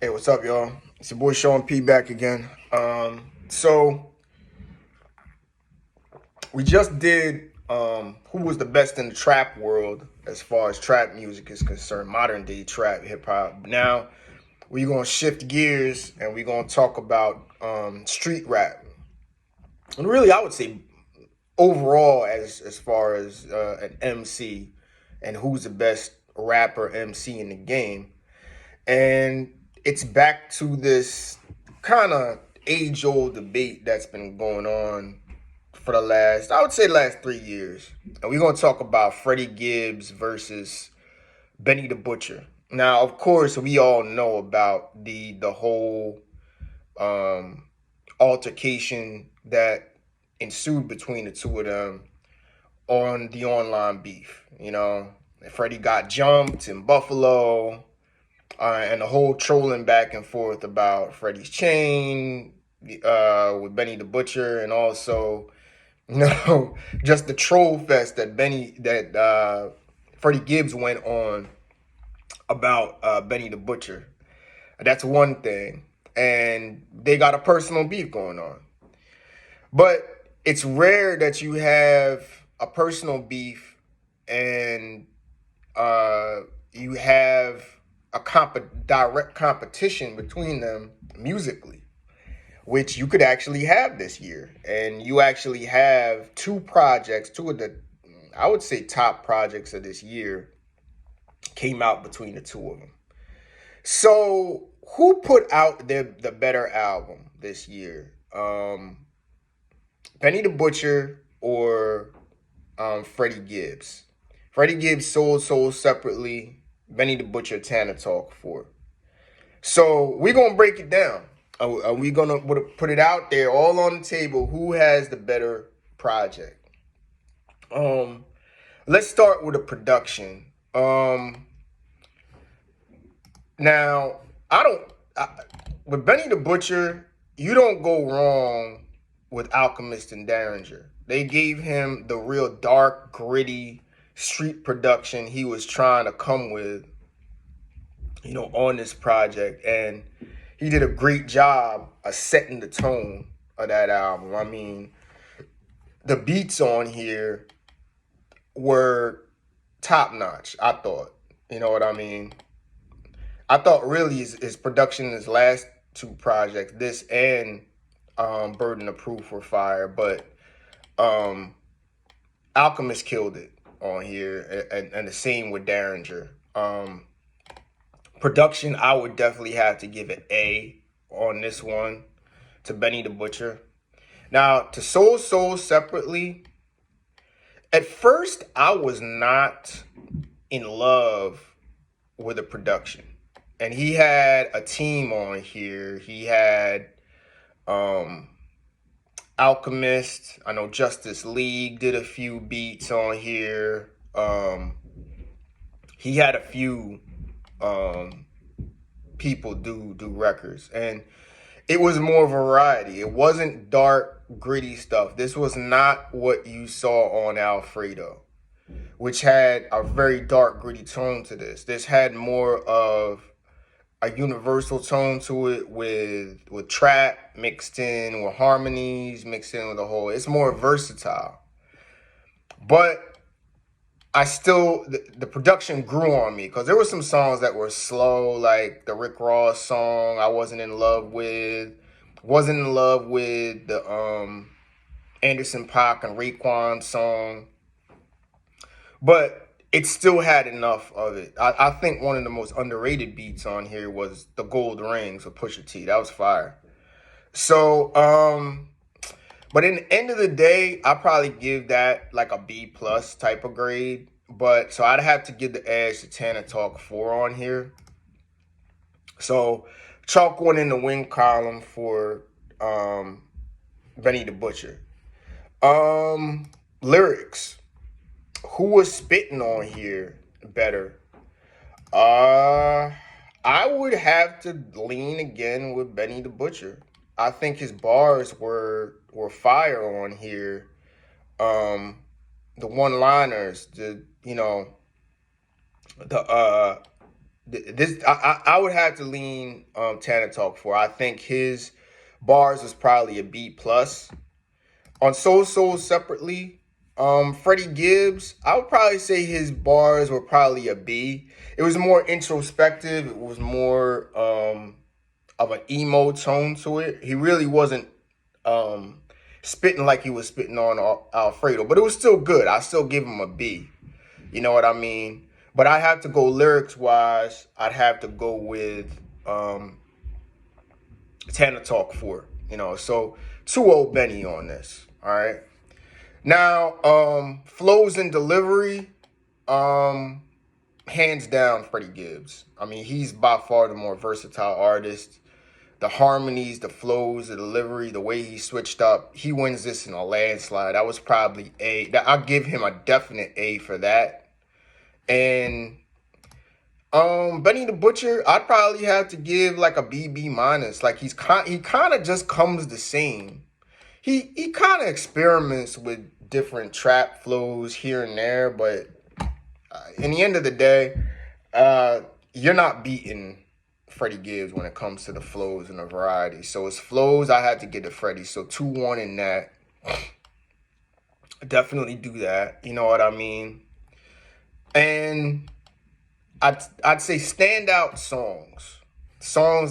Hey, what's up, y'all? It's your boy Sean P back again. So we just did who was the best in the trap world as far as trap music is concerned, modern day trap hip hop. Now we're gonna shift gears and we're gonna talk about street rap. And really, I would say overall, as far as an MC and who's the best rapper MC in the game. And it's back to this kind of age old debate that's been going on for the last, I would say, last 3 years. And we're going to talk about Freddie Gibbs versus Benny the Butcher. Now, of course, we all know about the whole um, altercation that ensued between the two of them on the online beef. Freddie got jumped in Buffalo. And the whole trolling back and forth about Freddie's chain with Benny the Butcher, and also, just the troll fest that Freddie Gibbs went on about Benny the Butcher. That's one thing, and they got a personal beef going on. But it's rare that you have a personal beef and you have a direct competition between them musically, which you could actually have this year. And you actually have two of the, I would say, top projects of this year came out between the two of them. So who put out the better album this year? Benny the Butcher or Freddie Gibbs? Freddie Gibbs sold separately. Benny the Butcher Tana Talk for. So we're gonna break it down. We're gonna put it out there, all on the table. Who has the better project? Let's start with the production. Now with Benny the Butcher, you don't go wrong with Alchemist and Derringer. They gave him the real dark, gritty street production he was trying to come with, on this project. And he did a great job of setting the tone of that album. I mean, the beats on here were top notch, I thought. You know what I mean? I thought really his production in his last two projects, this and Burden of Proof, were fire. But Alchemist killed it on here, and the same with Derringer. Production, I would definitely have to give an A on this one to Benny the Butcher. Now, to Soul separately, at first I was not in love with the production. And he had a team on here. He had Alchemist. I know Justice League did a few beats on here. He had a few people do records, and it was more variety. It wasn't dark, gritty stuff. This was not what you saw on Alfredo, which had a very dark, gritty tone to this. This had more of a universal tone to it, with trap mixed in with harmonies, mixed in with the whole. It's more versatile. But the production grew on me, because there were some songs that were slow, like the Rick Ross song I wasn't in love with. Wasn't in love with the Anderson .Paak and Raekwon song. But it still had enough of it. I think one of the most underrated beats on here was the Gold Rings with Pusha T. That was fire. So, but in the end of the day, I probably give that like a B plus type of grade. But so I'd have to give the edge to Tana Talk 4 on here. So chalk one in the win column for Benny the Butcher. Lyrics. Who was spitting on here better? I would have to lean again with Benny the Butcher. I think his bars were fire on here. The one-liners, the This I would have to lean Tana Talk for. I think his bars was probably a B plus. On Soul separately, Freddie Gibbs, I would probably say his bars were probably a B. It was more introspective. It was more of an emo tone to it. He really wasn't um, spitting like he was spitting on Alfredo, but it was still good. I still give him a B. You know what I mean? But I have to go lyrics wise. I'd have to go with Tana Talk 4. So 2-0 Benny on this. All right. Now, flows and delivery, hands down, Freddie Gibbs. I mean, he's by far the more versatile artist. The harmonies, the flows, the delivery, the way he switched up, he wins this in a landslide. That was probably A. I'll give him a definite A for that. And Benny the Butcher, I'd probably have to give like a B minus. Like he kind of just comes the same. He kind of experiments with different trap flows here and there, but in the end of the day, you're not beating Freddie Gibbs when it comes to the flows and the variety. So it's flows, I had to get to Freddie. So 2-1 in that. Definitely do that. You know what I mean? And I'd say standout songs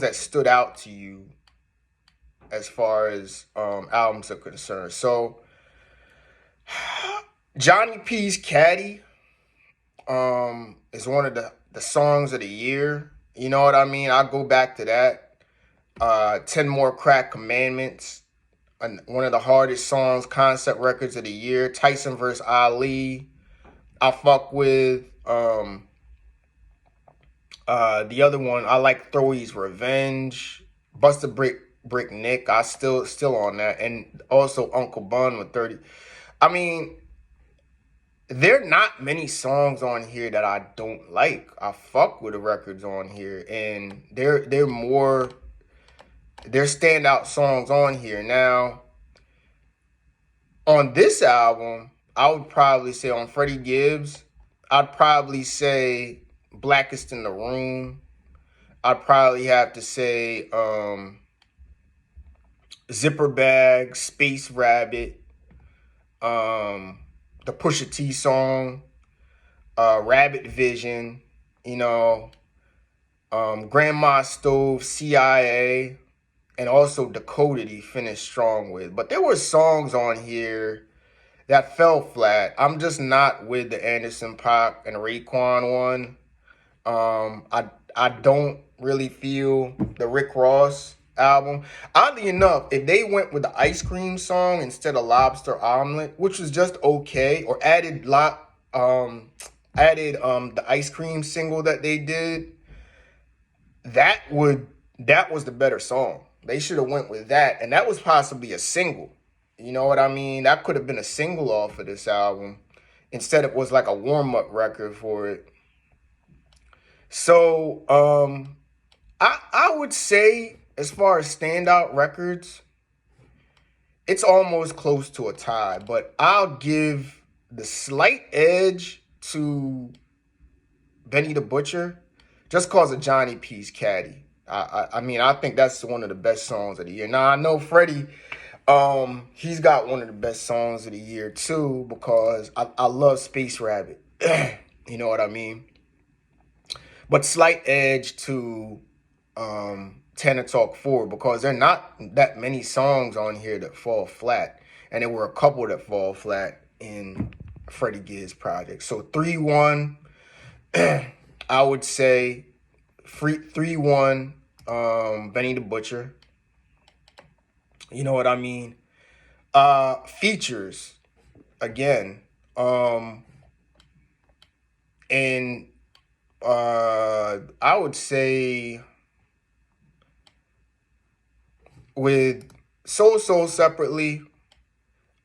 that stood out to you as far as albums are concerned. So Johnny P's Caddy is one of the songs of the year. You know what I mean? I'll go back to that. 10 More Crack Commandments, one of the hardest songs, concept records of the year. Tyson vs. Ali. I fuck with the other one. I like Throwie's Revenge. Busta Brick Nick. I still on that. And also Uncle Bun with 30. I mean, there are not many songs on here that I don't like. I fuck with the records on here, and they're standout songs on here. Now, on this album, I would probably say on Freddie Gibbs, I'd probably say Blackest in the Room. I'd probably have to say Zipper Bag, Space Rabbit, the Pusha T song, Rabbit Vision, Grandma's Stove, CIA, and also Decoded he finished strong with. But there were songs on here that fell flat. I'm just not with the Anderson .Paak and Raekwon one. I don't really feel the Rick Ross album. Oddly enough, if they went with the ice cream song instead of Lobster Omelet, which was just okay, or added the ice cream single that they did, that was the better song. They should have went with that, and that was possibly a single. You know what I mean? That could have been a single off of this album. Instead, it was like a warm-up record for it. So, I would say, as far as standout records, it's almost close to a tie, but I'll give the slight edge to Benny the Butcher just because of Johnny P's Caddy. I mean, I think that's one of the best songs of the year. Now, I know Freddie, he's got one of the best songs of the year too, because I love Space Rabbit. You know what I mean? But slight edge to Tana Talk 4, because there are not that many songs on here that fall flat. And there were a couple that fall flat in Freddie Gibbs' project. So 3-1, I would say 3-1, Benny the Butcher. You know what I mean? Features, again. And I would say with Soul separately,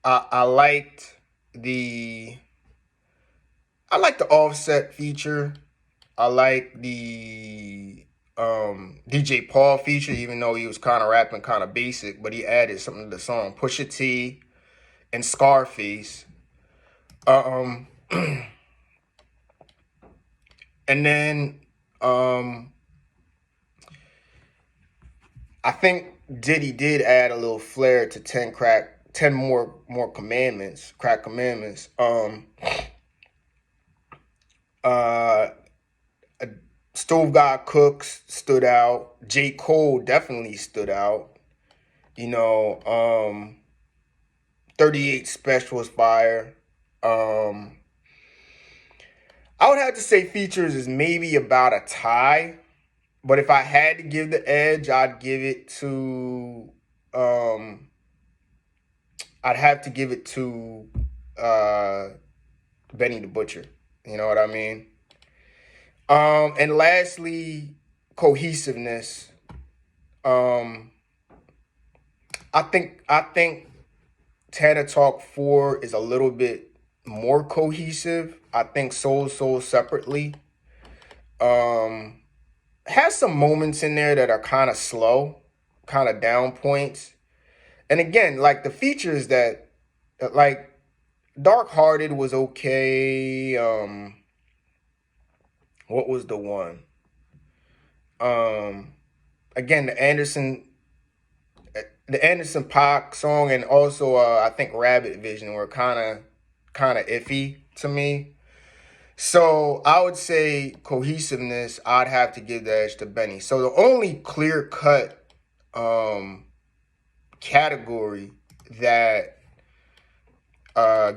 I liked the Offset feature. I like the DJ Paul feature, even though he was kind of rapping kind of basic, but he added something to the song. Pusha T and Scarface. And then I think Diddy did add a little flair to 10 more commandments, crack commandments. Uh Stove God Cooks stood out. J. Cole definitely stood out. 38 Special was fire. I would have to say Features is maybe about a tie. But if I had to give the edge, I'd have to give it to Benny the Butcher. You know what I mean? And lastly, cohesiveness. I think Tana Talk 4 is a little bit more cohesive. I think Soul Separately has some moments in there that are kind of slow, kind of down points. And again, like the features that like Dark Hearted was okay. What was the one? Again, the Anderson .Paak song, and also I think Rabbit Vision were kind of iffy to me. So I would say cohesiveness, I'd have to give the edge to Benny. So the only clear cut category that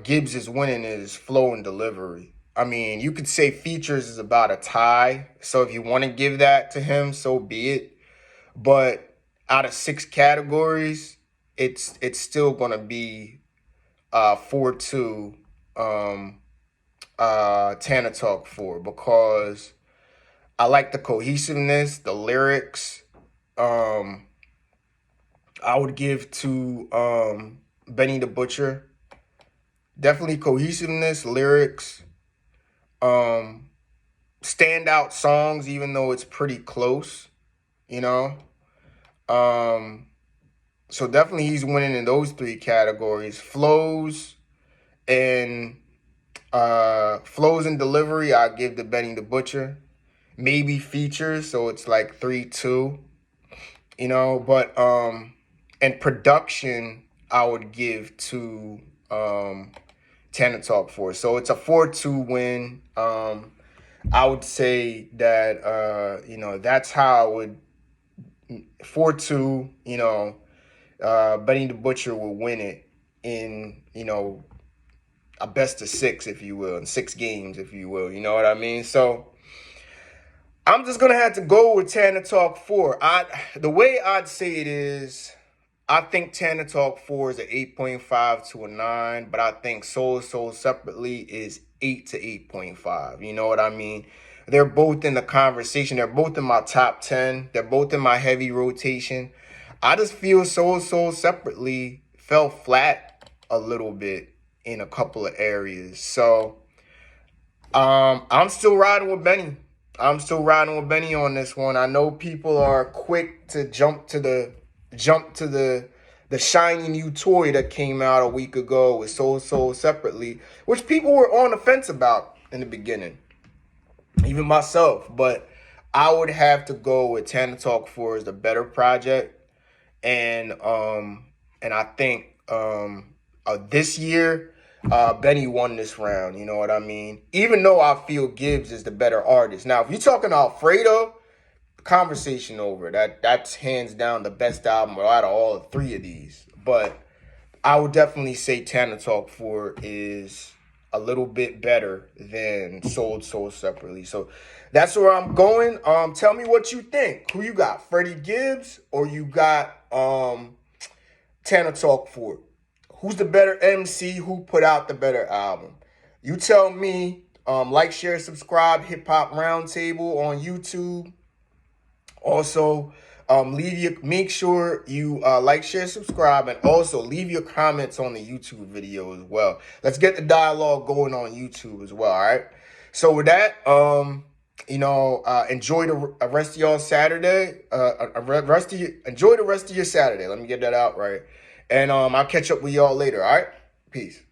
Gibbs is winning is flow and delivery. I mean, you could say Features is about a tie. So if you want to give that to him, so be it. But out of 6 categories, it's still gonna be 4-2 Tana Talk 4, because I like the cohesiveness, the lyrics. I would give to Benny the Butcher. Definitely cohesiveness, lyrics, standout songs, even though it's pretty close, So definitely he's winning in those 3 categories. Flows and delivery, I give to Benny the Butcher. Maybe Features, so it's like 3-2. But and production, I would give to Tana Talk 4. So it's a 4-2 win. I would say that that's how I would 4-2, Benny the Butcher will win it in, a best of 6, if you will, in 6 games, if you will. You know what I mean? So I'm just gonna have to go with Tana Talk 4. The way I'd say it is, I think Tana Talk 4 is an 8.5 to a 9, but I think Soul Separately is 8 to 8.5. You know what I mean? They're both in the conversation. They're both in my top 10. They're both in my heavy rotation. I just feel Soul Separately fell flat a little bit in a couple of areas. So I'm still riding with Benny. I'm still riding with Benny on this one. I know people are quick to jump to the shiny new toy that came out a week ago with Soul Separately, which people were on the fence about in the beginning, even myself. But I would have to go with Tana Talk 4 as the better project, and I think this year Benny won this round. You know what I mean? Even though I feel Gibbs is the better artist. Now, if you're talking Alfredo, conversation over. That's hands down the best album out of all 3 of these. But I would definitely say Tana Talk 4 is a little bit better than Soul Separately. So that's where I'm going. Tell me what you think. Who you got? Freddie Gibbs or you got Tana Talk 4? Who's the better MC? Who put out the better album? You tell me. Like, share, subscribe, Hip Hop Roundtable on YouTube. Also, make sure you like, share, subscribe, and also leave your comments on the YouTube video as well. Let's get the dialogue going on YouTube as well. All right. So with that, enjoy the rest of y'all Saturday. Enjoy the rest of your Saturday. Let me get that out right. And I'll catch up with y'all later. All right. Peace.